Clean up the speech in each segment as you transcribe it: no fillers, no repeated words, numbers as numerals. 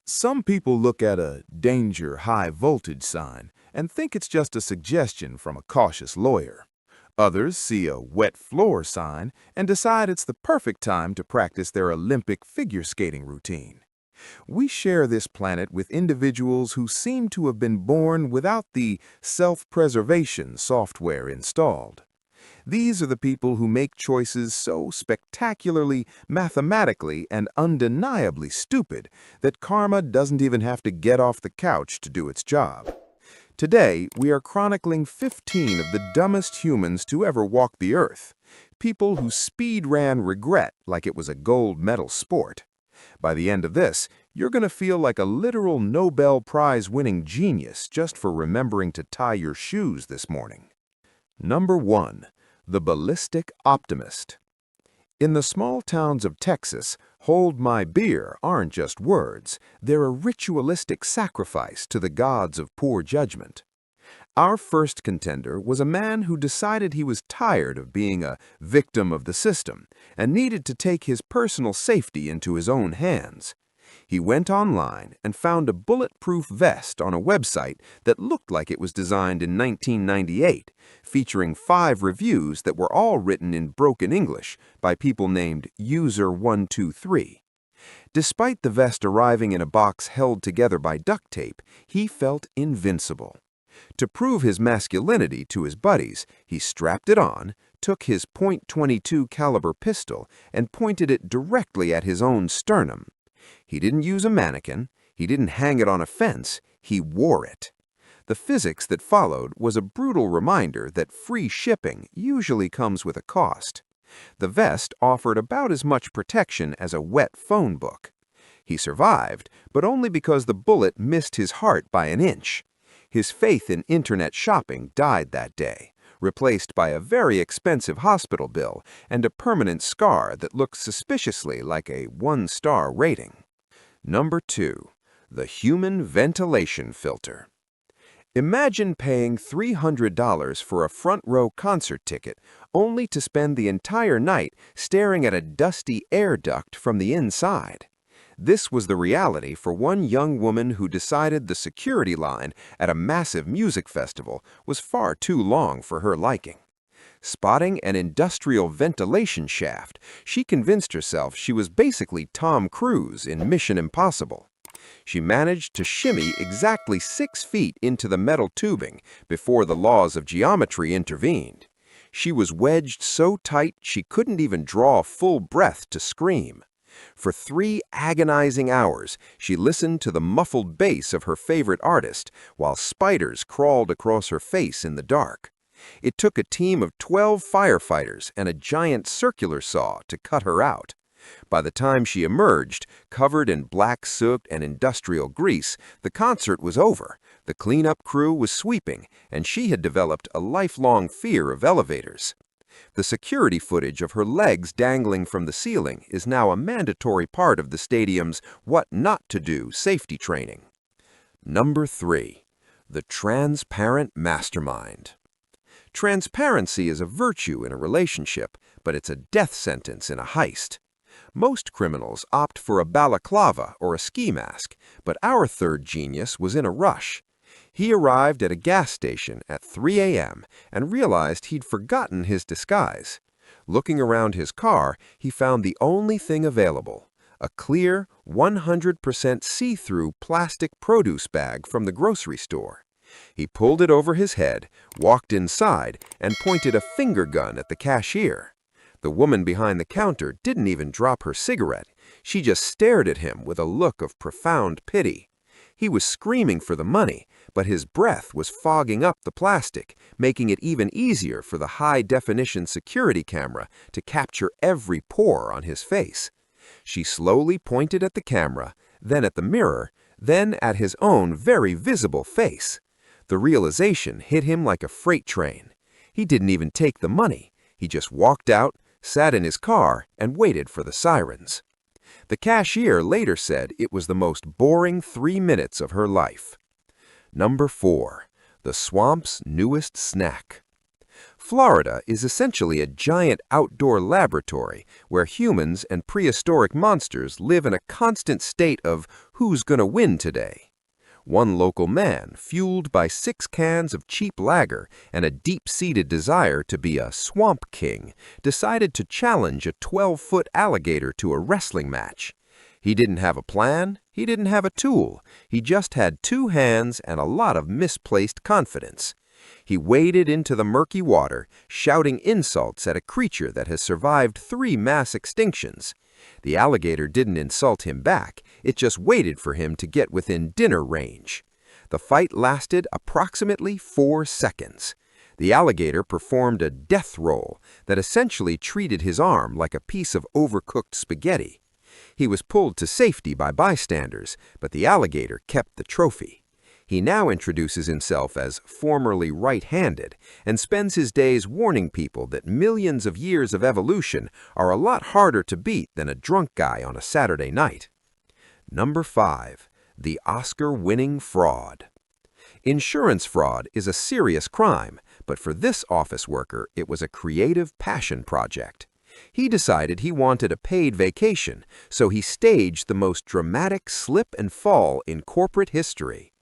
Some people look at a danger high voltage sign and think it's just a suggestion from a cautious lawyer. Others see a wet floor sign and decide it's the perfect time to practice their Olympic figure skating routine. We share this planet with individuals who seem to have been born without the self-preservation software installed. These are the people who make choices so spectacularly, mathematically, and undeniably stupid that karma doesn't even have to get off the couch to do its job. Today, we are chronicling 15 of the dumbest humans to ever walk the earth, people who speed ran regret like it was a gold medal sport. By the end of this, you're going to feel like a literal Nobel Prize-winning genius just for remembering to tie your shoes this morning. Number 1. The Ballistic Optimist. In the small towns of Texas, "hold my beer" aren't just words, they're a ritualistic sacrifice to the gods of poor judgment. Our first contender was a man who decided he was tired of being a victim of the system and needed to take his personal safety into his own hands. He went online and found a bulletproof vest on a website that looked like it was designed in 1998, featuring 5 reviews that were all written in broken English by people named User123. Despite the vest arriving in a box held together by duct tape, he felt invincible. To prove his masculinity to his buddies, he strapped it on, took his .22 caliber pistol, and pointed it directly at his own sternum. He didn't use a mannequin, he didn't hang it on a fence, he wore it. The physics that followed was a brutal reminder that free shipping usually comes with a cost. The vest offered about as much protection as a wet phone book. He survived, but only because the bullet missed his heart by an inch. His faith in internet shopping died that day, replaced by a very expensive hospital bill and a permanent scar that looked suspiciously like a 1-star rating. Number 2. The Human Ventilation Filter. Imagine paying $300 for a front-row concert ticket only to spend the entire night staring at a dusty air duct from the inside. This was the reality for one young woman who decided the security line at a massive music festival was far too long for her liking. Spotting an industrial ventilation shaft, she convinced herself she was basically Tom Cruise in Mission Impossible. She managed to shimmy exactly 6 feet into the metal tubing before the laws of geometry intervened. She was wedged so tight she couldn't even draw a full breath to scream. For 3 agonizing hours, she listened to the muffled bass of her favorite artist while spiders crawled across her face in the dark. It took a team of 12 firefighters and a giant circular saw to cut her out. By the time she emerged, covered in black soot and industrial grease, the concert was over, the cleanup crew was sweeping, and she had developed a lifelong fear of elevators. The security footage of her legs dangling from the ceiling is now a mandatory part of the stadium's What Not to Do safety training. Number 3. The Transparent Mastermind. Transparency is a virtue in a relationship, but it's a death sentence in a heist. Most criminals opt for a balaclava or a ski mask, but our third genius was in a rush. He arrived at a gas station at 3 a.m. and realized he'd forgotten his disguise. Looking around his car, he found the only thing available, a clear, 100% see-through plastic produce bag from the grocery store. He pulled it over his head, walked inside, and pointed a finger gun at the cashier. The woman behind the counter didn't even drop her cigarette. She just stared at him with a look of profound pity. He was screaming for the money, but his breath was fogging up the plastic, making it even easier for the high-definition security camera to capture every pore on his face. She slowly pointed at the camera, then at the mirror, then at his own very visible face. The realization hit him like a freight train. He didn't even take the money. He just walked out, sat in his car, and waited for the sirens. The cashier later said it was the most boring 3 minutes of her life. Number 4. The swamp's newest snack. Florida is essentially a giant outdoor laboratory where humans and prehistoric monsters live in a constant state of who's gonna win today. One local man, fueled by 6 cans of cheap lager and a deep-seated desire to be a swamp king, decided to challenge a 12-foot alligator to a wrestling match. He didn't have a plan, he didn't have a tool, he just had 2 hands and a lot of misplaced confidence. He waded into the murky water, shouting insults at a creature that has survived 3 mass extinctions. The alligator didn't insult him back, it just waited for him to get within dinner range. The fight lasted approximately 4 seconds. The alligator performed a death roll that essentially treated his arm like a piece of overcooked spaghetti. He was pulled to safety by bystanders, but the alligator kept the trophy. He now introduces himself as formerly right-handed and spends his days warning people that millions of years of evolution are a lot harder to beat than a drunk guy on a Saturday night. Number 5. The Oscar-winning fraud. Insurance fraud is a serious crime, but for this office worker, it was a creative passion project. He decided he wanted a paid vacation, so he staged the most dramatic slip and fall in corporate history.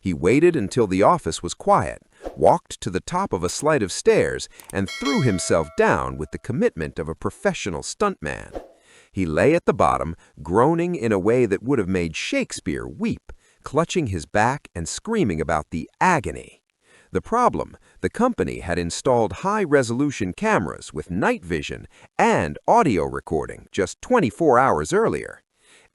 He waited until the office was quiet, walked to the top of a flight of stairs, and threw himself down with the commitment of a professional stuntman. He lay at the bottom, groaning in a way that would have made Shakespeare weep, clutching his back and screaming about the agony. The problem, the company had installed high-resolution cameras with night vision and audio recording just 24 hours earlier.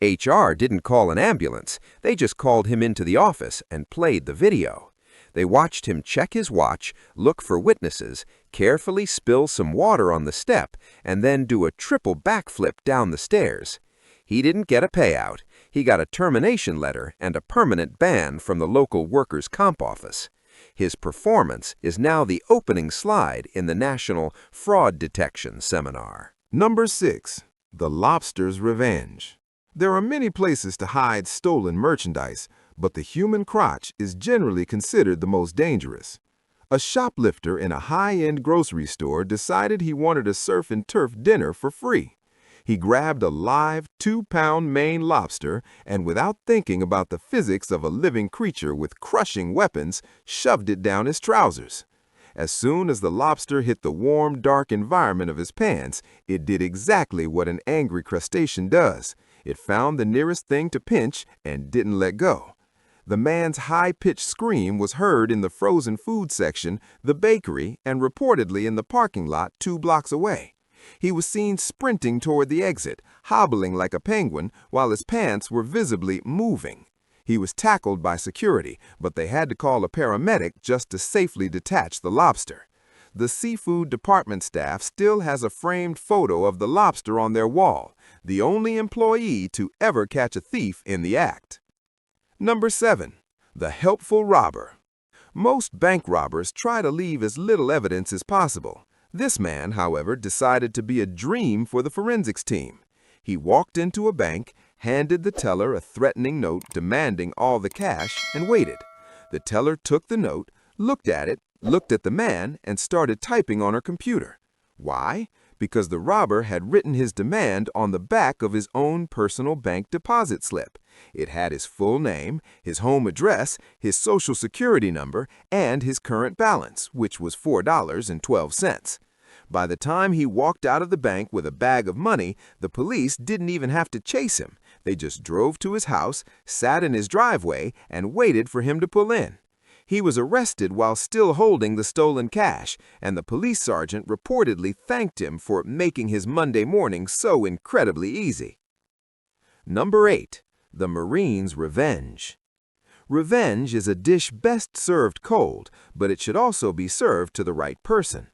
HR didn't call an ambulance, they just called him into the office and played the video. They watched him check his watch, look for witnesses, carefully spill some water on the step, and then do a triple backflip down the stairs. He didn't get a payout, he got a termination letter and a permanent ban from the local workers' comp office. His performance is now the opening slide in the National Fraud Detection Seminar. Number 6. The Lobster's Revenge. There are many places to hide stolen merchandise, but the human crotch is generally considered the most dangerous. A shoplifter in a high-end grocery store decided he wanted a surf and turf dinner for free. He grabbed a live 2-pound Maine lobster and, without thinking about the physics of a living creature with crushing weapons, shoved it down his trousers. As soon as the lobster hit the warm, dark environment of his pants, it did exactly what an angry crustacean does. It found the nearest thing to pinch and didn't let go. The man's high-pitched scream was heard in the frozen food section, the bakery, and reportedly in the parking lot 2 blocks away. He was seen sprinting toward the exit, hobbling like a penguin while his pants were visibly moving. He was tackled by security, but they had to call a paramedic just to safely detach the lobster. The seafood department staff still has a framed photo of the lobster on their wall, the only employee to ever catch a thief in the act. Number 7. The Helpful Robber. Most bank robbers try to leave as little evidence as possible. This man, however, decided to be a dream for the forensics team. He walked into a bank, handed the teller a threatening note demanding all the cash, and waited. The teller took the note, looked at it, looked at the man, and started typing on her computer. Why? Because the robber had written his demand on the back of his own personal bank deposit slip. It had his full name, his home address, his social security number, and his current balance, which was $4.12. By the time he walked out of the bank with a bag of money, the police didn't even have to chase him. They just drove to his house, sat in his driveway, and waited for him to pull in. He was arrested while still holding the stolen cash, and the police sergeant reportedly thanked him for making his Monday morning so incredibly easy. Number 8. The Marine's Revenge. Revenge is a dish best served cold, but it should also be served to the right person.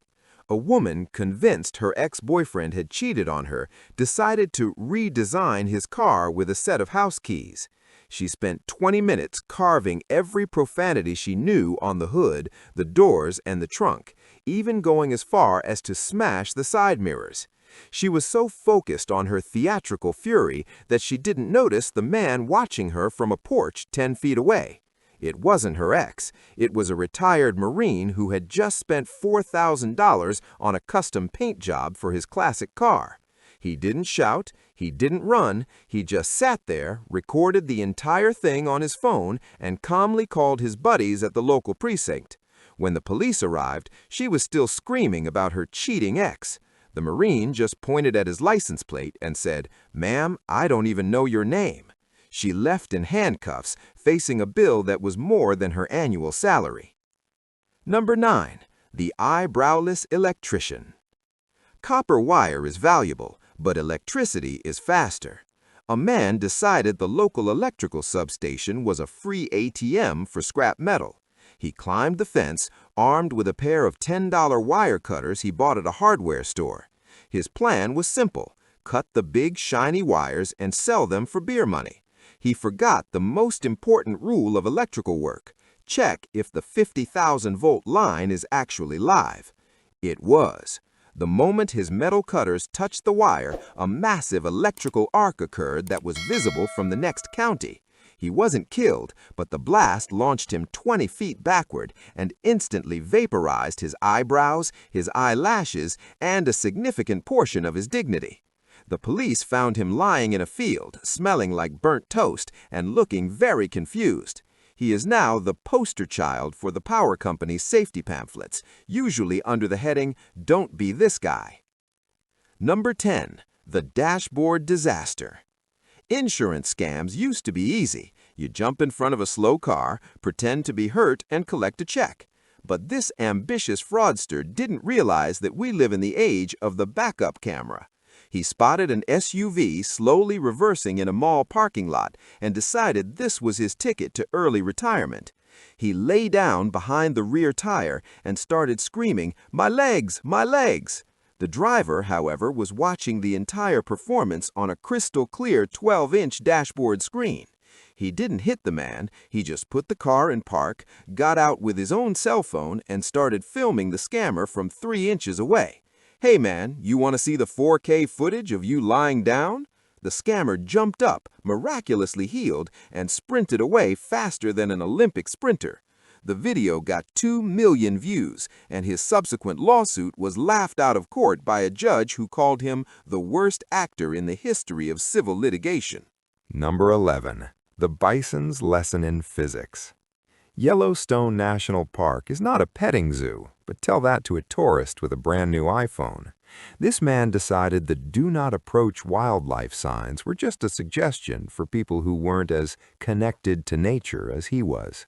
A woman, convinced her ex-boyfriend had cheated on her, decided to redesign his car with a set of house keys. She spent 20 minutes carving every profanity she knew on the hood, the doors, and the trunk, even going as far as to smash the side mirrors. She was so focused on her theatrical fury that she didn't notice the man watching her from a porch 10 feet away. It wasn't her ex. It was a retired Marine who had just spent $4,000 on a custom paint job for his classic car. He didn't shout, He didn't run, he just sat there, recorded the entire thing on his phone, and calmly called his buddies at the local precinct. When the police arrived, she was still screaming about her cheating ex. The Marine just pointed at his license plate and said, "Ma'am, I don't even know your name." She left in handcuffs, facing a bill that was more than her annual salary. Number 9. The eyebrowless electrician. Copper wire is valuable, but electricity is faster. A man decided the local electrical substation was a free ATM for scrap metal. He climbed the fence, armed with a pair of $10 wire cutters he bought at a hardware store. His plan was simple: cut the big shiny wires and sell them for beer money. He forgot the most important rule of electrical work: check if the 50,000-volt line is actually live. It was. The moment his metal cutters touched the wire, a massive electrical arc occurred that was visible from the next county. He wasn't killed, but the blast launched him 20 feet backward and instantly vaporized his eyebrows, his eyelashes, and a significant portion of his dignity. The police found him lying in a field, smelling like burnt toast and looking very confused. He is now the poster child for the power company's safety pamphlets, usually under the heading, "Don't be this guy." Number 10. The dashboard disaster. Insurance scams used to be easy. You jump in front of a slow car, pretend to be hurt, and collect a check. But this ambitious fraudster didn't realize that we live in the age of the backup camera. He spotted an SUV slowly reversing in a mall parking lot and decided this was his ticket to early retirement. He lay down behind the rear tire and started screaming, "My legs! My legs!" The driver, however, was watching the entire performance on a crystal-clear 12-inch dashboard screen. He didn't hit the man, he just put the car in park, got out with his own cell phone, and started filming the scammer from 3 inches away. "Hey man, you want to see the 4K footage of you lying down?" The scammer jumped up, miraculously healed, and sprinted away faster than an Olympic sprinter. The video got 2 million views, and his subsequent lawsuit was laughed out of court by a judge who called him the worst actor in the history of civil litigation. Number 11. The bison's lesson in physics. Yellowstone National Park is not a petting zoo, but tell that to a tourist with a brand new iPhone. This man decided the do not approach wildlife signs were just a suggestion for people who weren't as connected to nature as he was.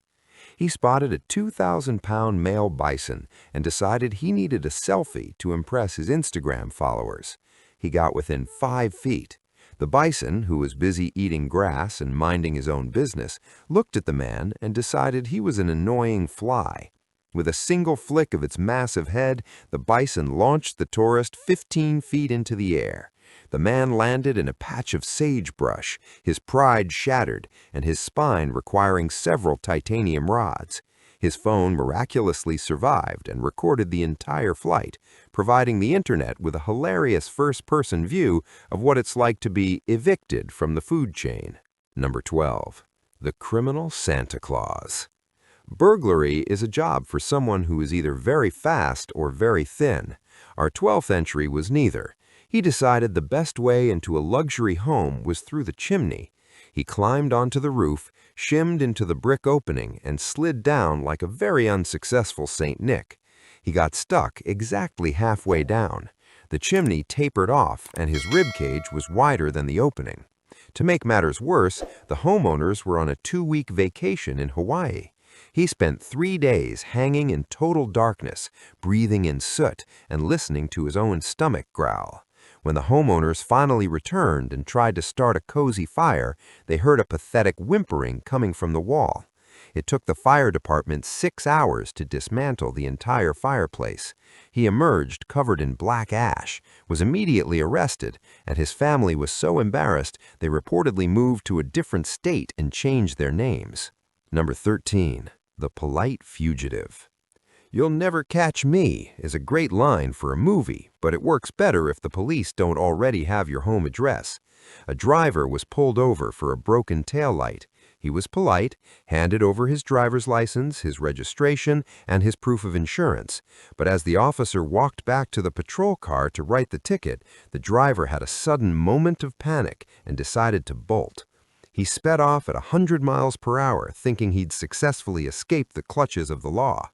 He spotted a 2,000-pound male bison and decided he needed a selfie to impress his Instagram followers. He got within 5 feet. The bison, who was busy eating grass and minding his own business, looked at the man and decided he was an annoying fly. With a single flick of its massive head, the bison launched the tourist 15 feet into the air. The man landed in a patch of sagebrush, his pride shattered, and his spine requiring several titanium rods. His phone miraculously survived and recorded the entire flight, providing the internet with a hilarious first-person view of what it's like to be evicted from the food chain. Number 12. The criminal Santa Claus. Burglary is a job for someone who is either very fast or very thin. Our 12th entry was neither. He decided the best way into a luxury home was through the chimney. He climbed onto the roof, shimmed into the brick opening, and slid down like a very unsuccessful Saint Nick. He got stuck exactly halfway down. The chimney tapered off, and his rib cage was wider than the opening. To make matters worse, the homeowners were on a 2-week vacation in Hawaii. He spent 3 days hanging in total darkness, breathing in soot, and listening to his own stomach growl. When the homeowners finally returned and tried to start a cozy fire, they heard a pathetic whimpering coming from the wall. It took the fire department 6 hours to dismantle the entire fireplace. He emerged covered in black ash, was immediately arrested, and his family was so embarrassed they reportedly moved to a different state and changed their names. Number 13. The polite fugitive. "You'll never catch me" is a great line for a movie, but it works better if the police don't already have your home address. A driver was pulled over for a broken taillight. He was polite, handed over his driver's license, his registration, and his proof of insurance. But as the officer walked back to the patrol car to write the ticket, the driver had a sudden moment of panic and decided to bolt. He sped off at 100 miles per hour, thinking he'd successfully escaped the clutches of the law.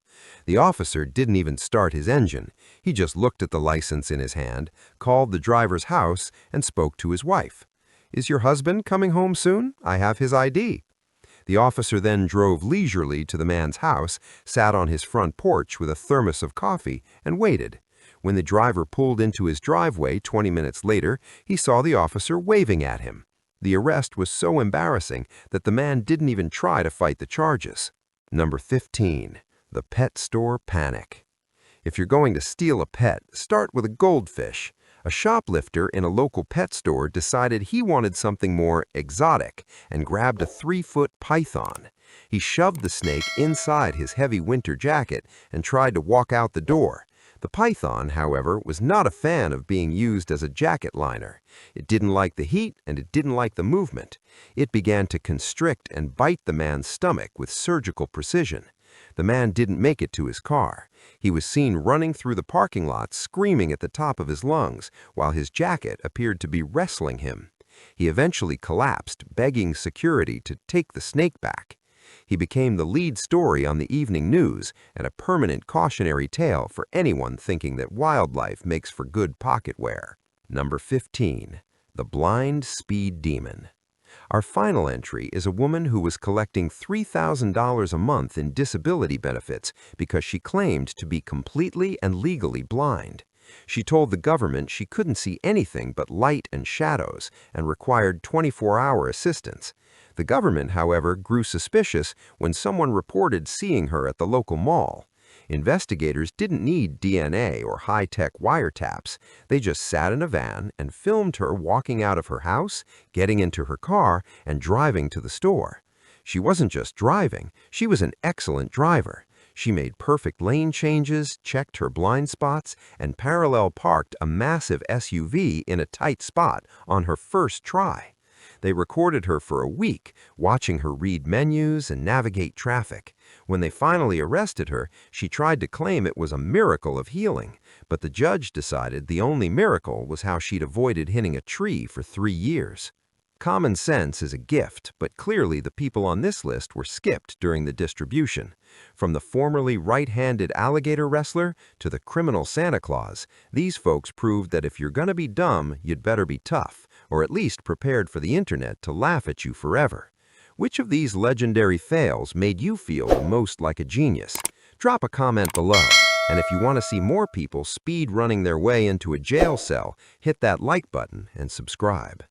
The officer didn't even start his engine. He just looked at the license in his hand, called the driver's house, and spoke to his wife. "Is your husband coming home soon? I have his ID." The officer then drove leisurely to the man's house, sat on his front porch with a thermos of coffee, and waited. When the driver pulled into his driveway 20 minutes later, he saw the officer waving at him. The arrest was so embarrassing that the man didn't even try to fight the charges. Number 15. The pet store panic. If you're going to steal a pet, start with a goldfish. A shoplifter in a local pet store decided he wanted something more exotic and grabbed a 3-foot python. He shoved the snake inside his heavy winter jacket and tried to walk out the door. The python, however, was not a fan of being used as a jacket liner. It didn't like the heat and it didn't like the movement. It began to constrict and bite the man's stomach with surgical precision. The man didn't make it to his car. He was seen running through the parking lot screaming at the top of his lungs, while his jacket appeared to be wrestling him. He eventually collapsed, begging security to take the snake back. He became the lead story on the evening news and a permanent cautionary tale for anyone thinking that wildlife makes for good pocket wear. Number 15. The blind speed demon. Our final entry is a woman who was collecting $3,000 a month in disability benefits because she claimed to be completely and legally blind. She told the government she couldn't see anything but light and shadows and required 24-hour assistance. The government, however, grew suspicious when someone reported seeing her at the local mall. Investigators didn't need DNA or high-tech wiretaps. They just sat in a van and filmed her walking out of her house, getting into her car, and driving to the store. She wasn't just driving, she was an excellent driver. She made perfect lane changes, checked her blind spots, and parallel parked a massive SUV in a tight spot on her first try. They recorded her for a week, watching her read menus and navigate traffic. When they finally arrested her, she tried to claim it was a miracle of healing, but the judge decided the only miracle was how she'd avoided hitting a tree for 3 years. Common sense is a gift, but clearly the people on this list were skipped during the distribution. From the formerly right-handed alligator wrestler to the criminal Santa Claus, these folks proved that if you're gonna be dumb, you'd better be tough, or at least prepared for the internet to laugh at you forever. Which of these legendary fails made you feel the most like a genius? Drop a comment below. And if you want to see more people speed running their way into a jail cell, hit that like button and subscribe.